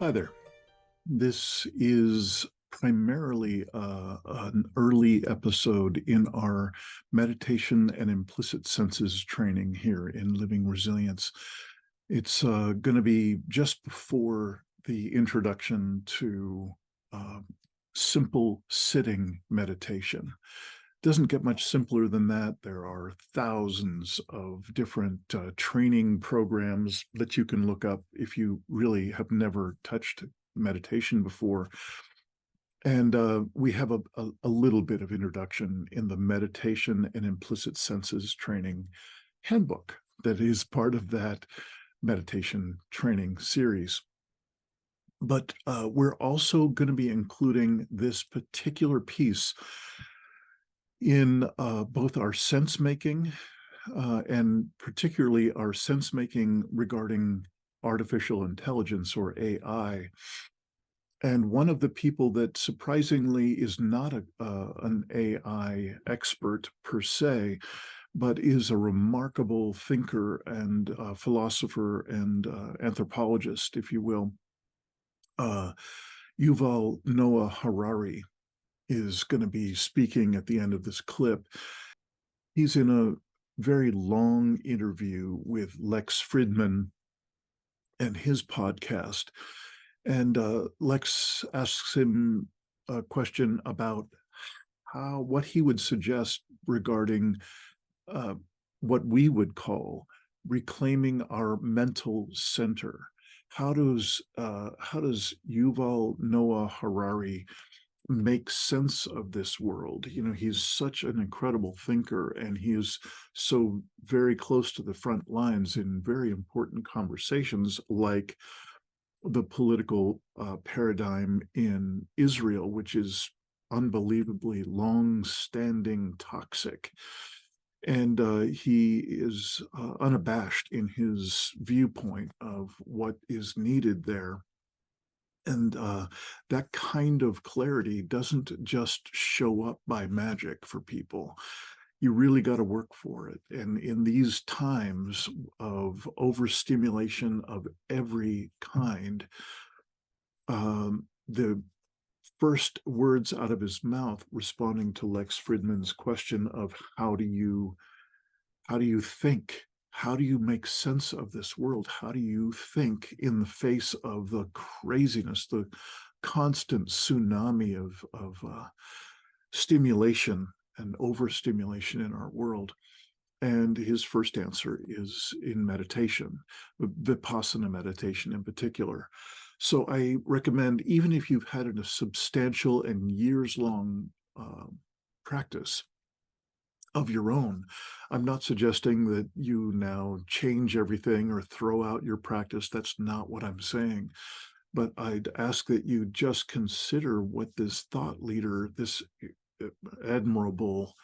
Hi there. This is primarily an early episode in our meditation and implicit senses training here in Living Resilience. It's going to be just before the introduction to uh, simple sitting meditation. Doesn't get much simpler than that. There are thousands of different training programs that you can look up if you really have never touched meditation before. And we have a little bit of introduction in the meditation and implicit senses training handbook that is part of that meditation training series. But we're also going to be including this particular piece in both our sense making and particularly our sense making regarding artificial intelligence or AI. And one of the people that surprisingly is not an AI expert per se, but is a remarkable thinker and philosopher and anthropologist, if you will, Yuval Noah Harari is going to be speaking at the end of this clip. He's in a very long interview with Lex Fridman and his podcast. And Lex asks him a question about what he would suggest regarding what we would call reclaiming our mental center. How does Yuval Noah Harari make sense of this world? You know, he's such an incredible thinker, and he is so very close to the front lines in very important conversations like the political paradigm in Israel, which is unbelievably long-standing toxic. And he is unabashed in his viewpoint of what is needed there. And that kind of clarity doesn't just show up by magic for people. You really got to work for it. And in these times of overstimulation of every kind, the first words out of his mouth responding to Lex Fridman's question of how do you think? How do you make sense of this world? How do you think in the face of the craziness, the constant tsunami of stimulation and overstimulation in our world? And his first answer is in meditation, Vipassana meditation in particular. So I recommend, even if you've had a substantial and years-long practice of your own, I'm not suggesting that you now change everything or throw out your practice. That's not what I'm saying. But I'd ask that you just consider what this thought leader, this admirable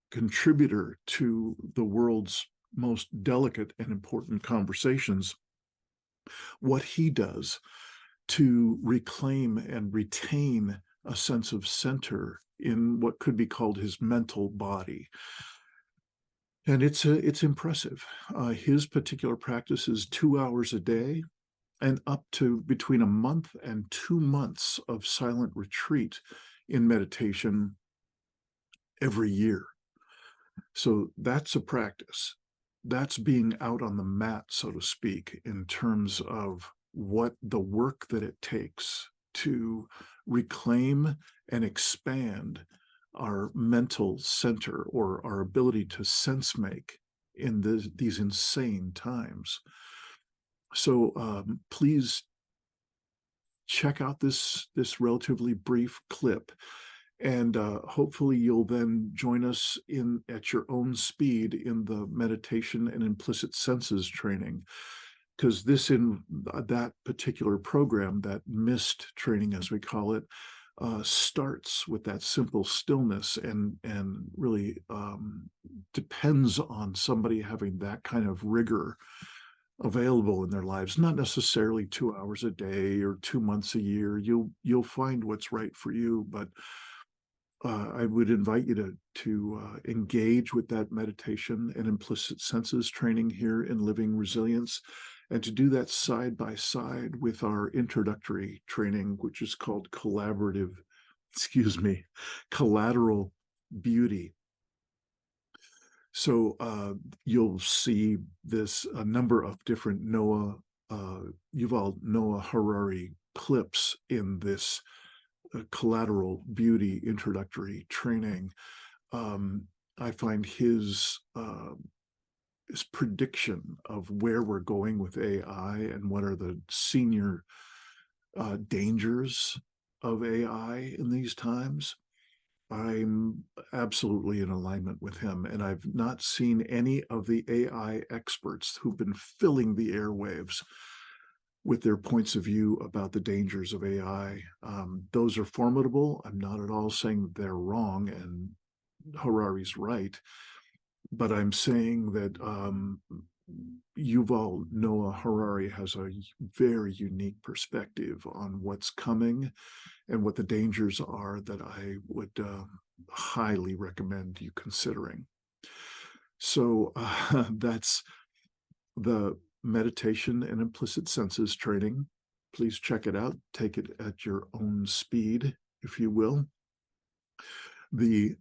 contributor to the world's most delicate and important conversations, what he does to reclaim and retain a sense of center in what could be called his mental body. And it's impressive. His particular practice is 2 hours a day and up to between a month and 2 months of silent retreat in meditation every year. So that's a practice. That's being out on the mat, so to speak, in terms of what the work that it takes to reclaim and expand our mental center or our ability to sense make in these insane times. So please check out this relatively brief clip. And hopefully you'll then join us at your own speed in the meditation and implicit senses training, because that particular program, that MIST training, as we call it, starts with that simple stillness and really depends on somebody having that kind of rigor available in their lives. Not necessarily 2 hours a day or 2 months a year. You'll find what's right for you, but I would invite you to engage with that meditation and implicit senses training here in Living Resilience. and to do that side by side with our introductory training, which is called Collateral Beauty. So you'll see a number of different Yuval Noah Harari clips in this Collateral Beauty introductory training. I find his prediction of where we're going with AI and what are the senior dangers of AI in these times. I'm absolutely in alignment with him, and I've not seen any of the AI experts who've been filling the airwaves with their points of view about the dangers of AI. Those are formidable. I'm not at all saying they're wrong and Harari's right, but I'm saying that Yuval Noah Harari has a very unique perspective on what's coming and what the dangers are that I would highly recommend you considering. So that's the meditation and implicit senses training. Please check it out. Take it at your own speed, if you will. The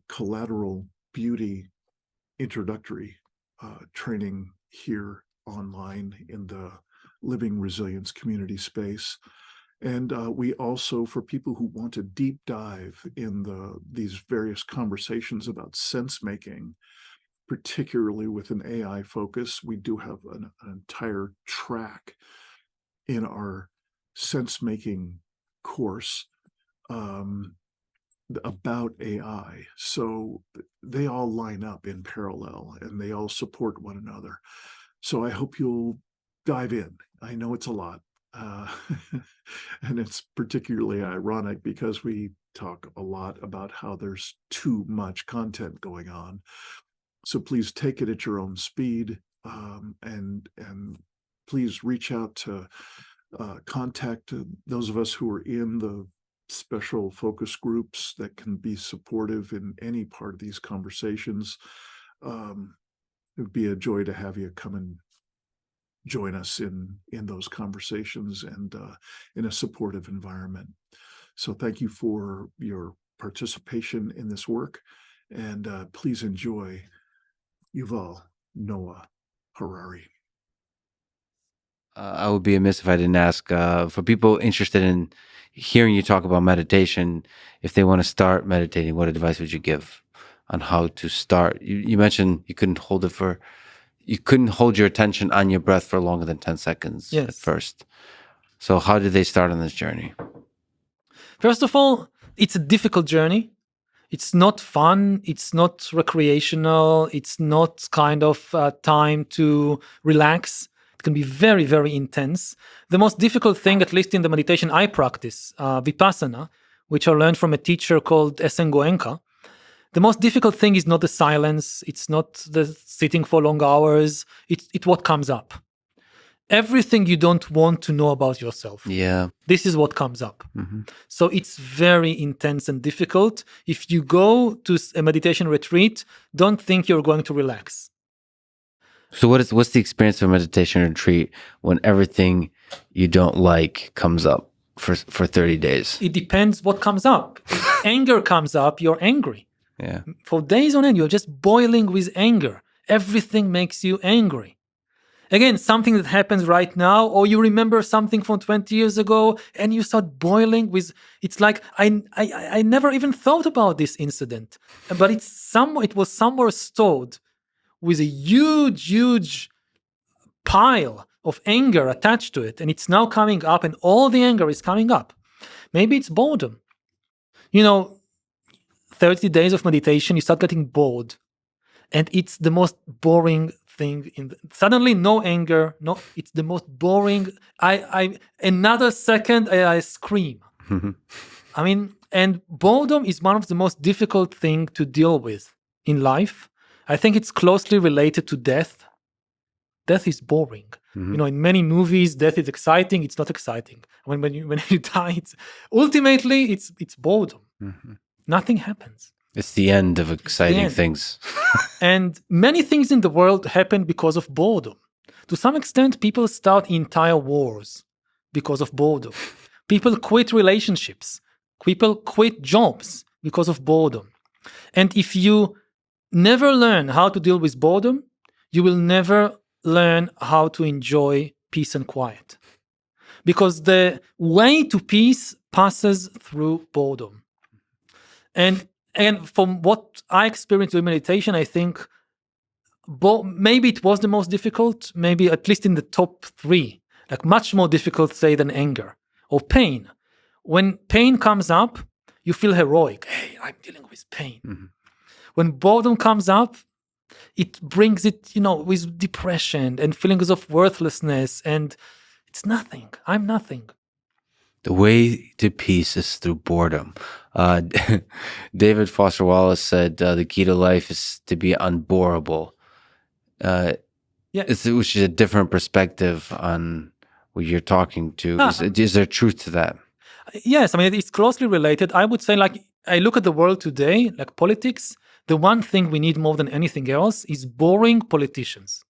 Collateral Beauty introductory training here online in the Living Resilience community space. And we also, for people who want to deep dive in these various conversations about sense making, particularly with an AI focus, we do have an entire track in our sense making course about AI. So they all line up in parallel and they all support one another. So I hope you'll dive in. I know it's a lot. And it's particularly ironic because we talk a lot about how there's too much content going on. So please take it at your own speed, and please reach out to contact those of us who are in the special focus groups that can be supportive in any part of these conversations. It would be a joy to have you come and join us in those conversations and in a supportive environment. So thank you for your participation in this work, and please enjoy Yuval Noah Harari. I would be amiss if I didn't ask, for people interested in hearing you talk about meditation, if they want to start meditating, what advice would you give on how to start? You mentioned you couldn't hold your attention on your breath for longer than 10 seconds at first. So how did they start on this journey? First of all, it's a difficult journey. It's not fun. It's not recreational. It's not kind of time to relax. It can be very, very intense. The most difficult thing, at least in the meditation I practice, Vipassana, which I learned from a teacher called Esen Goenka, the most difficult thing is not the silence. It's not the sitting for long hours. It's what comes up. Everything you don't want to know about yourself. Yeah. This is what comes up. Mm-hmm. So it's very intense and difficult. If you go to a meditation retreat, don't think you're going to relax. So what's the experience of a meditation retreat when everything you don't like comes up for 30 days? It depends what comes up. If anger comes up, you're angry. Yeah. For days on end, you're just boiling with anger. Everything makes you angry. Again, something that happens right now, or you remember something from 20 years ago, and you start boiling with. It's like I never even thought about this incident, but it was somewhere stored with a huge pile of anger attached to it, and it's now coming up, and all the anger is coming up. Maybe it's boredom. 30 days of meditation, you start getting bored, and it's the most boring thing suddenly no anger, it's the most boring. Another second I scream. I mean, and boredom is one of the most difficult thing to deal with in life. I think it's closely related to death. Death is boring. Mm-hmm. In many movies, death is exciting. It's not exciting. When you die, ultimately it's boredom. Mm-hmm. Nothing happens. It's the end of exciting things. And many things in the world happen because of boredom. To some extent, people start entire wars because of boredom. People quit relationships. People quit jobs because of boredom. And if you never learn how to deal with boredom, you will never learn how to enjoy peace and quiet. Because the way to peace passes through boredom. And from what I experienced with meditation, I think maybe it was the most difficult, maybe at least in the top 3, like much more difficult, say, than anger or pain. When pain comes up, you feel heroic. Hey, I'm dealing with pain. Mm-hmm. When boredom comes up, it brings it, with depression and feelings of worthlessness, and it's nothing. I'm nothing. The way to peace is through boredom. David Foster Wallace said the key to life is to be unboreable. Which is a different perspective on what you're talking to. Is there truth to that? Yes, I mean, it's closely related. I would say, like, I look at the world today, like politics, the one thing we need more than anything else is boring politicians.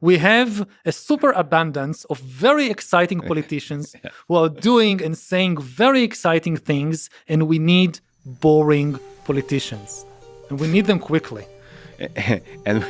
We have a super abundance of very exciting politicians who are doing and saying very exciting things, and we need boring politicians. And we need them quickly. And